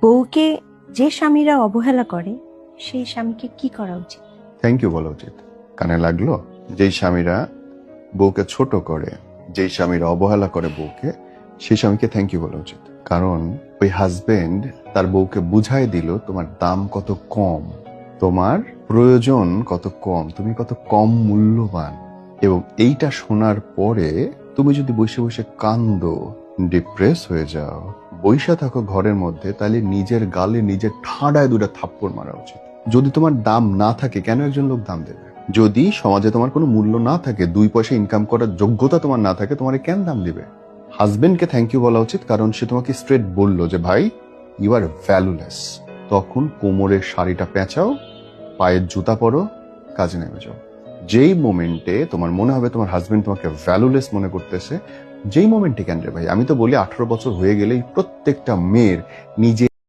বউকে যে স্বামীরা অবহেলা করে সেই স্বামীকে কি করা উচিত? থ্যাংক ইউ বলা উচিত। কানে লাগলো? যেই স্বামীরা বউকে ছোট করে, যেই স্বামীরা অবহেলা করে বউকে, সেই স্বামীকে থ্যাংক ইউ বলা উচিত। কারণ ওই হাজবেন্ড তার বউকে বুঝাই দিল তোমার দাম কত কম, তোমার প্রয়োজন কত কম, তুমি কত কম মূল্যবান। এবং এইটা শোনার পরে তুমি যদি বসে বসে কান্দো, ডিপ্রেস হয়ে যাও, বইসা থাকো ঘরের মধ্যে, তাহলে নিজের গালে নিজের ঠাডায় দুটা থাপ্পড় মারা উচিত। যদি তোমার দাম না থাকে, কেন একজন লোক দাম দেবে? যদি সমাজে তোমার কোনো মূল্য না থাকে, 2 পয়সা ইনকাম করার যোগ্যতা তোমার না থাকে, তোমার কেন দাম দিবে? হাজবেন্ডকে থ্যাংক ইউ বলা উচিত, কারণ সে তোমাকে স্ট্রেট বললো যে ভাই ইউ আর ভ্যালুলেস। তখন কোমরের শাড়িটা পেঁচাও, পায়ের জুতা পরো, কাজে নেমে যাও। যেই মোমেন্টে তোমার মনে হবে তোমার হাজবেন্ড তোমাকে ভ্যালুলেস মনে করতেছে, যেই মোমেন্টে, কেন রে ভাই, আমি তো বলি 18 বছর হয়ে গেলেই প্রত্যেকটা মেয়ের নিজে